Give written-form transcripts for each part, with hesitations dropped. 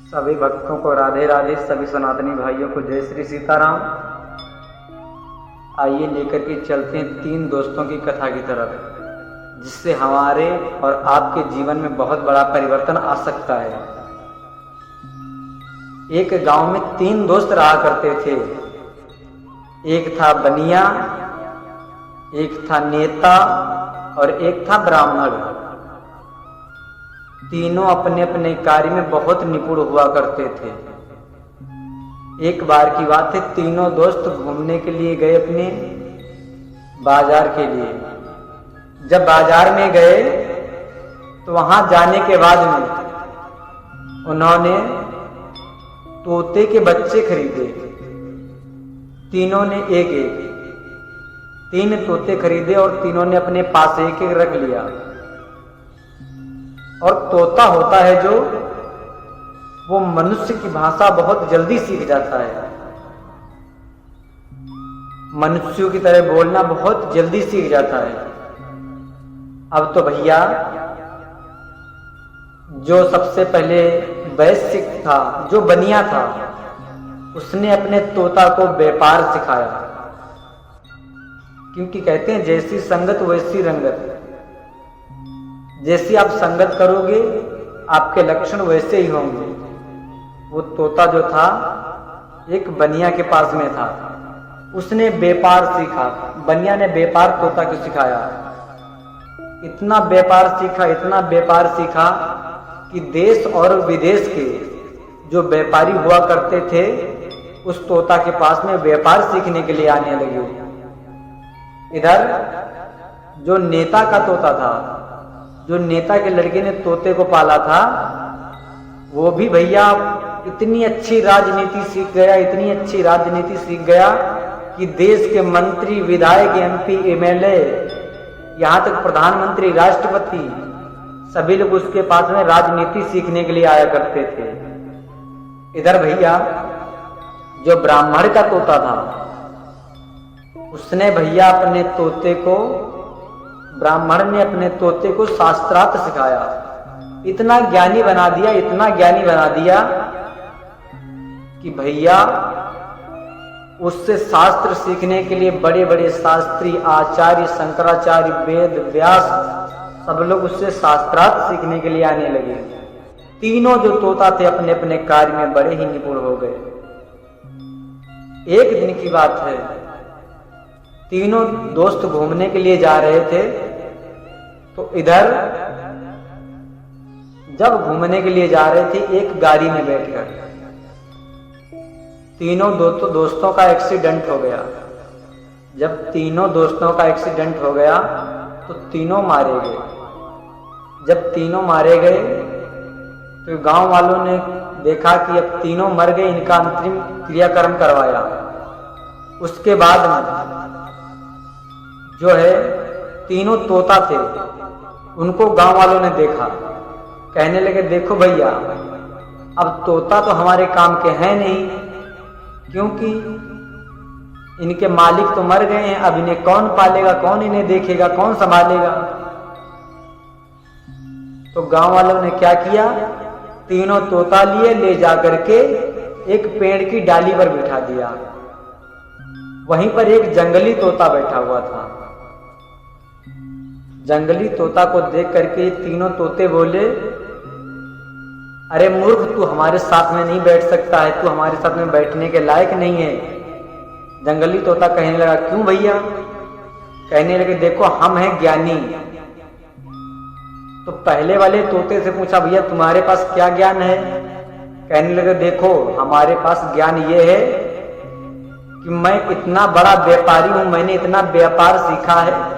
सभी भक्तों को राधे राधे, सभी सनातनी भाइयों को जय श्री सीताराम। आइए लेकर के चलते हैं 3 दोस्तों की कथा की तरफ, जिससे हमारे और आपके जीवन में बहुत बड़ा परिवर्तन आ सकता है। एक गांव में 3 दोस्त रहा करते थे। एक था बनिया, एक था नेता और एक था ब्राह्मण। तीनों अपने अपने कार्य में बहुत निपुण हुआ करते थे। एक बार की बात है, तीनों दोस्त घूमने के लिए गए अपने बाजार के लिए। जब बाजार में गए तो वहां जाने के बाद में उन्होंने तोते के बच्चे खरीदे। तीनों ने एक एक 3 तोते खरीदे और तीनों ने अपने पास एक एक रख लिया। और तोता होता है जो वो मनुष्य की भाषा बहुत जल्दी सीख जाता है। मनुष्यों की तरह बोलना बहुत जल्दी सीख जाता है। अब तो भैया जो सबसे पहले वैश्य था, जो बनिया था, उसने अपने तोता को व्यापार सिखाया। क्योंकि कहते हैं जैसी संगत वैसी रंगत। जैसी आप संगत करोगे आपके लक्षण वैसे ही होंगे। वो तोता जो था एक बनिया के पास में था, उसने व्यापार सीखा। बनिया ने व्यापार तोता को सिखाया। इतना व्यापार सीखा कि देश और विदेश के जो व्यापारी हुआ करते थे उस तोता के पास में व्यापार सीखने के लिए आने लगे। इधर जो नेता का तोता था, जो नेता के लड़के ने तोते को पाला था, वो भी भैया इतनी अच्छी राजनीति सीख गया कि देश के मंत्री, विधायक, एमपी, एमएलए, यहाँ तक प्रधानमंत्री, राष्ट्रपति, सभी लोग उसके पास में राजनीति सीखने के लिए आया करते थे। इधर भैया जो ब्राह्मण का तोता था, उसने भैया ब्राह्मण ने अपने तोते को शास्त्रार्थ सिखाया। इतना ज्ञानी बना दिया कि भैया उससे शास्त्र सीखने के लिए बड़े बड़े शास्त्री, आचार्य, शंकराचार्य, वेद व्यास, सब लोग उससे शास्त्रार्थ सीखने के लिए आने लगे। तीनों जो तोता थे अपने अपने कार्य में बड़े ही निपुण हो गए। एक दिन की बात है, तीनों दोस्त घूमने के लिए जा रहे थे। तो इधर जब घूमने के लिए जा रहे थे, एक गाड़ी में बैठकर तीनों दोस्तों का एक्सीडेंट हो गया। जब तीनों दोस्तों का एक्सीडेंट हो गया तो तीनों मारे गए। जब तीनों मारे गए तो गांव वालों ने देखा कि अब तीनों मर गए, इनका अंतिम क्रियाक्रम करवाया। उसके बाद जो है तीनों तोता थे, उनको गांव वालों ने देखा। कहने लगे, देखो भैया, अब तोता तो हमारे काम के हैं नहीं, क्योंकि इनके मालिक तो मर गए हैं। अब इन्हें कौन पालेगा, कौन इन्हें देखेगा, कौन संभालेगा? तो गांव वालों ने क्या किया, तीनों तोता लिए ले जाकर के एक पेड़ की डाली पर बिठा दिया। वहीं पर एक जंगली तोता बैठा हुआ था। जंगली तोता को देख करके तीनों तोते बोले, अरे मूर्ख, तू हमारे साथ में नहीं बैठ सकता है, तू हमारे साथ में बैठने के लायक नहीं है। जंगली तोता कहने लगा, क्यों भैया? कहने लगे, देखो हम हैं ज्ञानी। तो पहले वाले तोते से पूछा, भैया तुम्हारे पास क्या ज्ञान है? कहने लगे, देखो हमारे पास ज्ञान ये है कि मैं इतना बड़ा व्यापारी हूं, मैंने इतना व्यापार सीखा है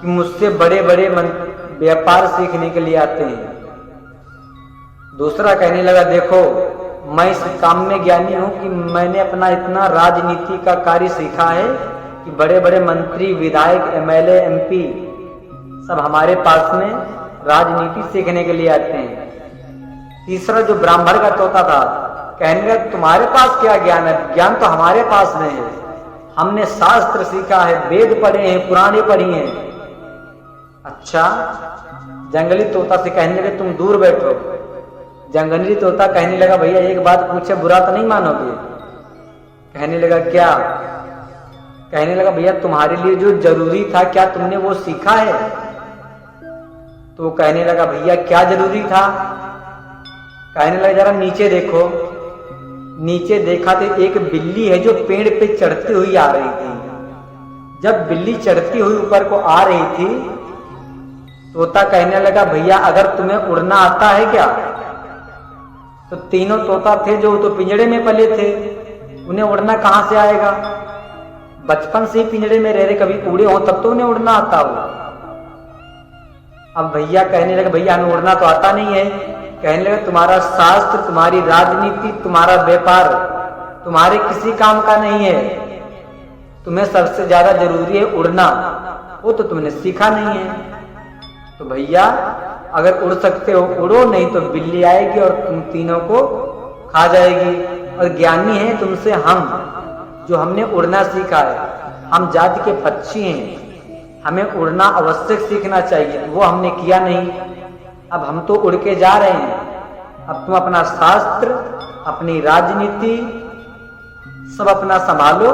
कि मुझसे बड़े बड़े व्यापार सीखने के लिए आते हैं। दूसरा कहने लगा, देखो मैं इस काम में ज्ञानी हूं कि मैंने अपना इतना राजनीति का कार्य सीखा है कि बड़े बड़े मंत्री, विधायक, एमएलए, एमपी सब हमारे पास में राजनीति सीखने के लिए आते हैं। तीसरा जो ब्राह्मण का तोता था, कहने लगा, तुम्हारे पास क्या ज्ञान है? ज्ञान तो हमारे पास में है, हमने शास्त्र सीखा है, वेद पढ़े हैं, पुराने पढ़ी हैं। अच्छा, जंगली तोता से कहने लगे, तुम दूर बैठो। जंगली तोता कहने लगा भैया एक बात पूछे बुरा तो नहीं मानोगे? कहने लगा क्या? कहने लगा भैया तुम्हारे लिए जो जरूरी था क्या तुमने वो सीखा है? तो कहने लगा भैया क्या जरूरी था? कहने लगा जरा नीचे देखो। नीचे देखा तो एक बिल्ली है जो पेड़ पे चढ़ती हुई आ रही थी। जब बिल्ली चढ़ती हुई ऊपर को आ रही थी, तोता कहने लगा भैया अगर तुम्हें उड़ना आता है क्या? तो तीनों तोता थे जो तो पिंजड़े में पले थे, उन्हें उड़ना कहां से आएगा? बचपन से ही पिंजड़े में रह रहे, कभी उड़े हो तब तो उन्हें उड़ना आता हो। अब भैया कहने लगे भैया हमें उड़ना तो आता नहीं है। कहने लगे तुम्हारा शास्त्र, तुम्हारी राजनीति, तुम्हारा व्यापार तुम्हारे किसी काम का नहीं है। तुम्हें सबसे ज्यादा जरूरी है उड़ना, वो तो तुमने सीखा नहीं है। तो भैया अगर उड़ सकते हो उड़ो, नहीं तो बिल्ली आएगी और तुम तीनों को खा जाएगी। और ज्ञानी है तुमसे हम, जो हमने उड़ना सीखा है। हम जाति के पक्षी हैं, हमें उड़ना आवश्यक सीखना चाहिए, वो हमने किया नहीं। अब हम तो उड़ के जा रहे हैं। अब तुम अपना शास्त्र, अपनी राजनीति सब अपना संभालो,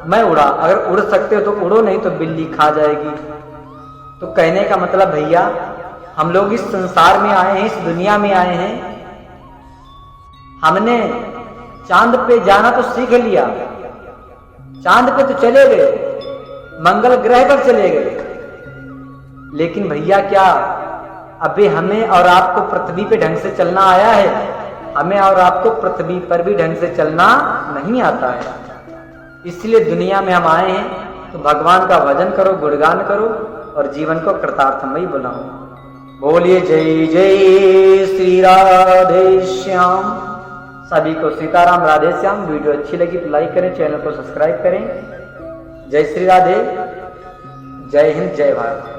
मैं उड़ा। अगर उड़ सकते हो तो उड़ो, नहीं तो बिल्ली खा जाएगी। तो कहने का मतलब भैया हम लोग इस संसार में आए हैं, इस दुनिया में आए हैं, हमने चांद पे जाना तो सीख लिया, चांद पे तो चले गए, मंगल ग्रह पर चले गए, लेकिन भैया क्या अभी हमें और आपको पृथ्वी पे ढंग से चलना आया है? हमें और आपको पृथ्वी पर भी ढंग से चलना नहीं आता है। इसलिए दुनिया में हम आए हैं, तो भगवान का भजन करो, गुणगान करो और जीवन को कृतार्थमयी बनाओ। बोलिए जय जय श्री राधे श्याम। सभी को सीताराम राधे श्याम। वीडियो अच्छी लगी तो लाइक करें, चैनल को सब्सक्राइब करें। जय श्री राधे, जय हिंद, जय भारत।